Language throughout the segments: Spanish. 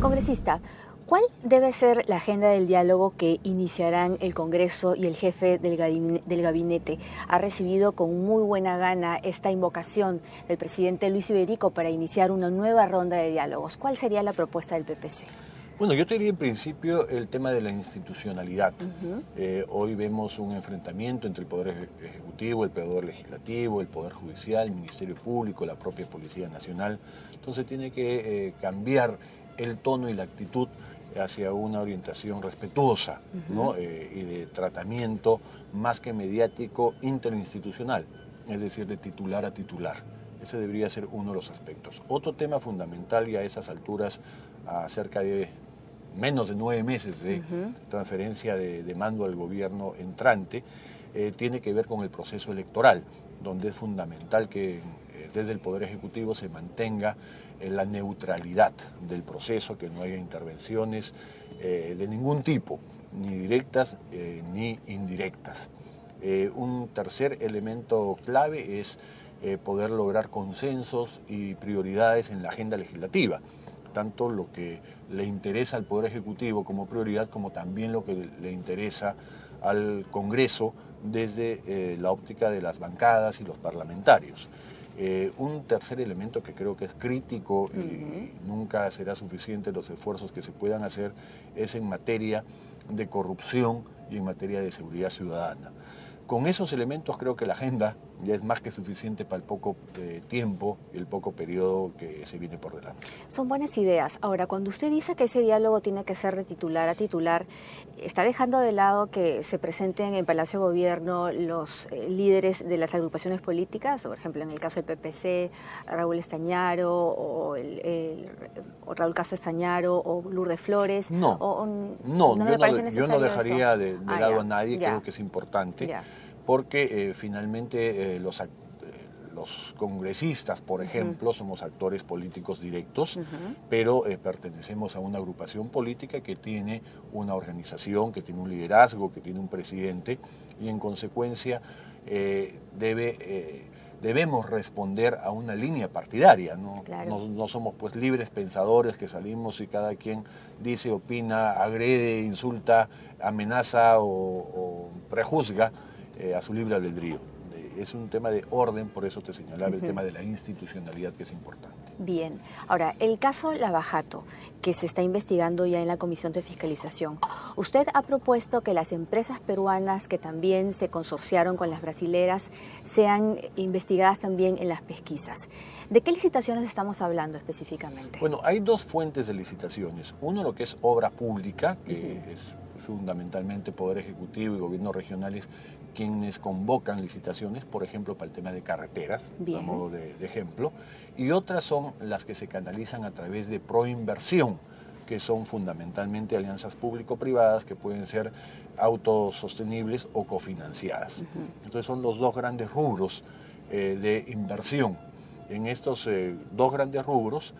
Congresista, ¿cuál debe ser la agenda del diálogo que iniciarán el Congreso y el jefe del gabinete? Ha recibido con muy buena gana esta invocación del presidente Luis Iberico para iniciar una nueva ronda de diálogos. ¿Cuál sería la propuesta del PPC? Bueno, yo te diría en principio el tema de la institucionalidad. Hoy vemos un enfrentamiento entre el Poder Ejecutivo, el Poder Legislativo, el Poder Judicial, el Ministerio Público, la propia Policía Nacional. Entonces tiene que cambiar el tono y la actitud hacia una orientación respetuosa, ¿no? Y de tratamiento más que mediático interinstitucional, es decir, de titular a titular. Ese debería ser uno de los aspectos. Otro tema fundamental y a esas alturas, a cerca de menos de 9 meses de transferencia de mando al gobierno entrante, tiene que ver con el proceso electoral, donde es fundamental que desde el Poder Ejecutivo se mantenga la neutralidad del proceso, que no haya intervenciones de ningún tipo, ni directas ni indirectas. Un tercer elemento clave es poder lograr consensos y prioridades en la agenda legislativa, tanto lo que le interesa al Poder Ejecutivo como prioridad, como también lo que le interesa al Congreso desde la óptica de las bancadas y los parlamentarios. Un tercer elemento que creo que es crítico y nunca será suficiente los esfuerzos que se puedan hacer es en materia de corrupción y en materia de seguridad ciudadana. Con esos elementos creo que la agenda ya es más que suficiente para el poco tiempo y el poco periodo que se viene por delante. Son buenas ideas. Ahora, cuando usted dice que ese diálogo tiene que ser de titular a titular, ¿está dejando de lado que se presenten en Palacio de Gobierno los líderes de las agrupaciones políticas? Por ejemplo, en el caso del PPC, Raúl Estañaro o Raúl Castro Estañaro o Lourdes Flores. No, yo no dejaría de lado a nadie, creo que es importante. Porque finalmente los congresistas, por ejemplo, somos actores políticos directos, pero pertenecemos a una agrupación política que tiene una organización, que tiene un liderazgo, que tiene un presidente, y en consecuencia debemos responder a una línea partidaria, ¿no? Claro. No somos pues libres pensadores que salimos y cada quien dice, opina, agrede, insulta, amenaza o prejuzga a su libre albedrío. Es un tema de orden, por eso te señalaba el tema de la institucionalidad, que es importante. Bien. Ahora, el caso Lavajato, que se está investigando ya en la Comisión de Fiscalización. Usted ha propuesto que las empresas peruanas que también se consorciaron con las brasileras sean investigadas también en las pesquisas. ¿De qué licitaciones estamos hablando específicamente? Bueno, hay dos fuentes de licitaciones. Uno, lo que es obra pública, que es fundamentalmente Poder Ejecutivo y gobiernos regionales quienes convocan licitaciones, por ejemplo, para el tema de carreteras, a modo de ejemplo, y otras son las que se canalizan a través de proinversión, que son fundamentalmente alianzas público-privadas que pueden ser autosostenibles o cofinanciadas. Entonces son los dos grandes rubros de inversión. En estos dos grandes rubros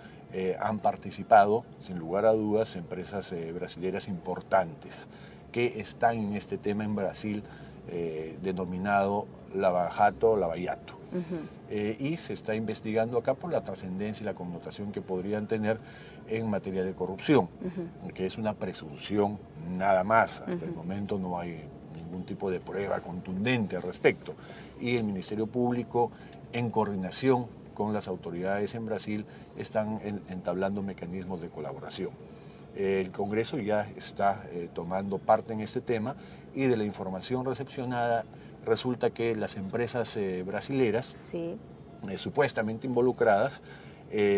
han participado, sin lugar a dudas, empresas brasileras importantes que están en este tema en Brasil, denominado Lavajato, Lavallato. Y se está investigando acá por la trascendencia y la connotación que podrían tener en materia de corrupción, que es una presunción nada más. Hasta el momento no hay ningún tipo de prueba contundente al respecto. Y el Ministerio Público, en coordinación con las autoridades en Brasil, están entablando mecanismos de colaboración. El Congreso ya está tomando parte en este tema y de la información recepcionada resulta que las empresas brasileras supuestamente involucradas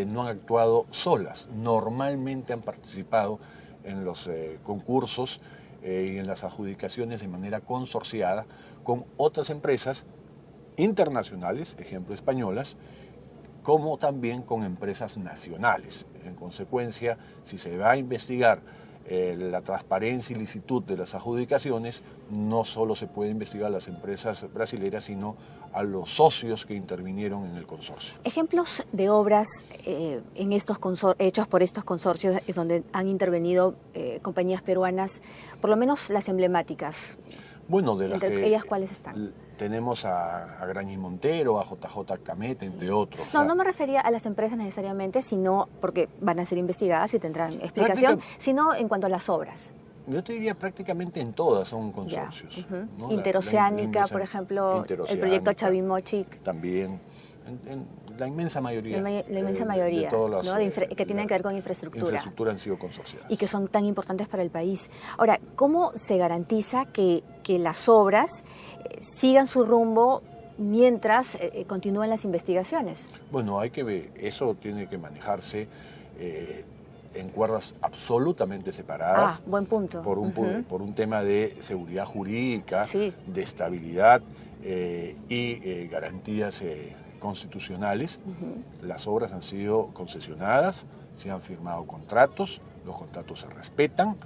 no han actuado solas. Normalmente han participado en los concursos y en las adjudicaciones de manera consorciada con otras empresas internacionales, ejemplo españolas, como también con empresas nacionales. En consecuencia, si se va a investigar la transparencia y licitud de las adjudicaciones, no solo se puede investigar a las empresas brasileras, sino a los socios que intervinieron en el consorcio. Ejemplos de obras en estos hechos por estos consorcios donde han intervenido compañías peruanas, por lo menos las emblemáticas. Bueno, entre ellas, ¿cuáles están? tenemos a Grañi Montero, a JJ Camet, entre otros. No, no me refería a las empresas necesariamente, sino porque van a ser investigadas y tendrán explicación, sino en cuanto a las obras. Yo te diría prácticamente en todas son consorcios. ¿No? Interoceánica, por ejemplo, el proyecto Chavimochic. También, la inmensa mayoría. La inmensa mayoría, de todas las, ¿no? que tienen que ver con infraestructura. Infraestructura han sido consorciadas. Y que son tan importantes para el país. Ahora, ¿cómo se garantiza que las obras sigan su rumbo mientras continúan las investigaciones? Bueno, hay que ver, eso tiene que manejarse en cuerdas absolutamente separadas. Buen punto. Por un tema de seguridad jurídica, sí, de estabilidad y garantías constitucionales. Las obras han sido concesionadas, se han firmado contratos, los contratos se respetan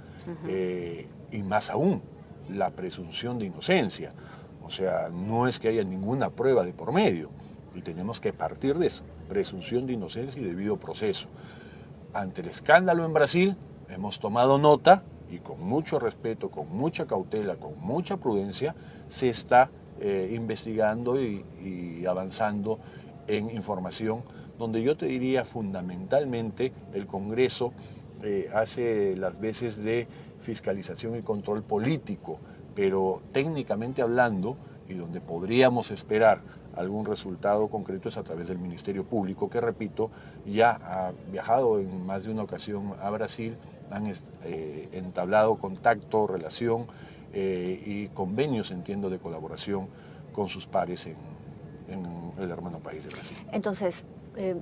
y más aún la presunción de inocencia. O sea, no es que haya ninguna prueba de por medio y tenemos que partir de eso, presunción de inocencia y debido proceso. Ante el escándalo en Brasil hemos tomado nota y con mucho respeto, con mucha cautela, con mucha prudencia se está investigando y avanzando en información donde yo te diría fundamentalmente el Congreso hace las veces de fiscalización y control político, pero técnicamente hablando y donde podríamos esperar algún resultado concreto es a través del Ministerio Público, que repito, ya ha viajado en más de una ocasión a Brasil, han entablado contacto, relación y convenios, entiendo, de colaboración con sus pares en el hermano país de Brasil. Entonces,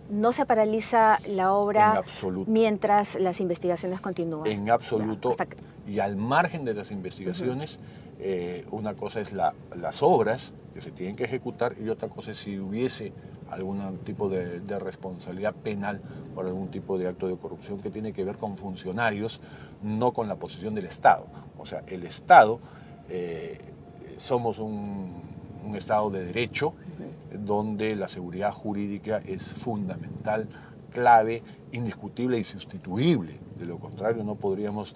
no se paraliza la obra en absoluto, mientras las investigaciones continúan. En absoluto, y al margen de las investigaciones, una cosa es las obras que se tienen que ejecutar y otra cosa es si hubiese algún tipo de responsabilidad penal por algún tipo de acto de corrupción que tiene que ver con funcionarios, no con la posición del Estado. O sea, el Estado, somos un Estado de derecho donde la seguridad jurídica es fundamental, clave, indiscutible y sustituible. De lo contrario no podríamos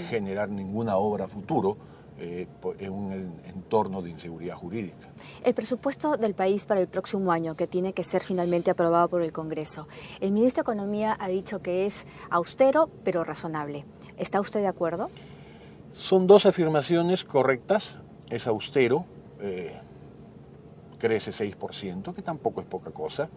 generar ninguna obra futuro en un entorno de inseguridad jurídica. El presupuesto del país para el próximo año, que tiene que ser finalmente aprobado por el Congreso, el ministro de Economía ha dicho que es austero pero razonable. ¿Está usted de acuerdo? Son dos afirmaciones correctas. Es austero, crece 6%, que tampoco es poca cosa,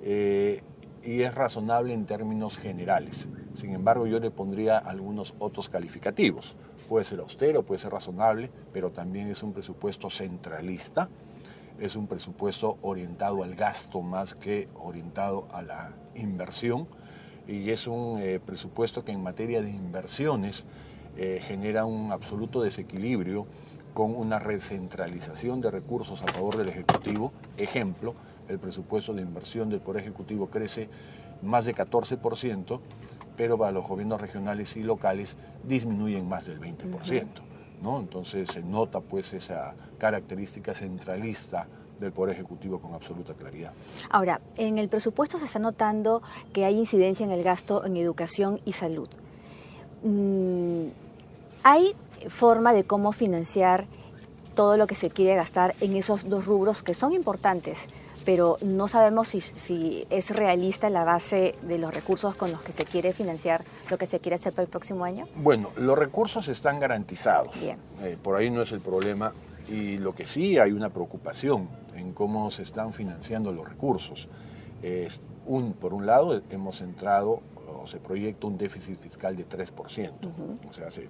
y es razonable en términos generales. Sin embargo, yo le pondría algunos otros calificativos. Puede ser austero, puede ser razonable, pero también es un presupuesto centralista, es un presupuesto orientado al gasto más que orientado a la inversión, y es un presupuesto que en materia de inversiones genera un absoluto desequilibrio con una recentralización de recursos a favor del Ejecutivo. Ejemplo, el presupuesto de inversión del Poder Ejecutivo crece más de 14%, pero para los gobiernos regionales y locales disminuyen más del 20%, ¿no? Entonces se nota pues esa característica centralista del Poder Ejecutivo con absoluta claridad. Ahora, en el presupuesto se está notando que hay incidencia en el gasto en educación y salud. ¿Hay forma de cómo financiar todo lo que se quiere gastar en esos dos rubros que son importantes, pero no sabemos si es realista la base de los recursos con los que se quiere financiar lo que se quiere hacer para el próximo año? Bueno, los recursos están garantizados. Bien. Por ahí no es el problema. Y lo que sí hay una preocupación en cómo se están financiando los recursos. Por un lado, hemos entrado, o se proyecta un déficit fiscal de 3%. O sea, hace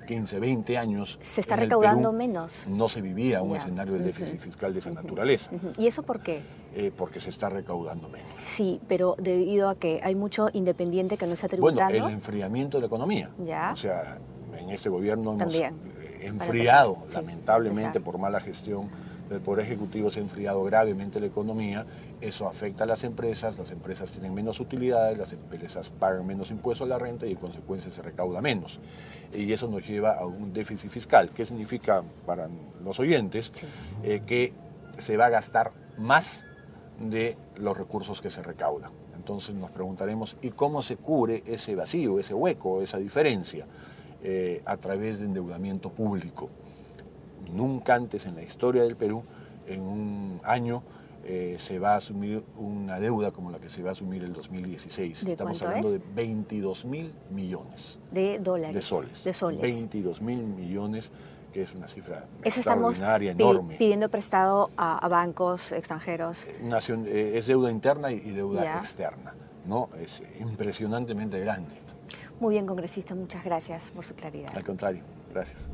15, 20 años. Se está recaudando Perú menos. No se vivía un escenario del déficit fiscal de esa naturaleza. ¿Y eso por qué? Porque se está recaudando menos. Sí, pero debido a que hay mucho independiente que no está tributando. Bueno, el enfriamiento de la economía. Ya. O sea, en este gobierno hemos enfriado, lamentablemente, por mala gestión del Poder Ejecutivo, se ha enfriado gravemente la economía. Eso afecta a las empresas tienen menos utilidades, las empresas pagan menos impuestos a la renta y en consecuencia se recauda menos. Y eso nos lleva a un déficit fiscal. ¿Qué significa para los oyentes? Que se va a gastar más de los recursos que se recaudan. Entonces nos preguntaremos, ¿y cómo se cubre ese vacío, ese hueco, esa diferencia? A través de endeudamiento público. Nunca antes en la historia del Perú, en un año, se va a asumir una deuda como la que se va a asumir el 2016. ¿De Estamos cuánto hablando es? de 22.000 millones de dólares. de soles. De soles. 22.000 millones, que es una cifra Eso estamos extraordinaria, enorme. pidiendo prestado a bancos extranjeros. Es deuda interna y deuda Ya. externa, ¿no? Es impresionantemente grande. Muy bien, congresista, muchas gracias por su claridad. Al contrario, gracias.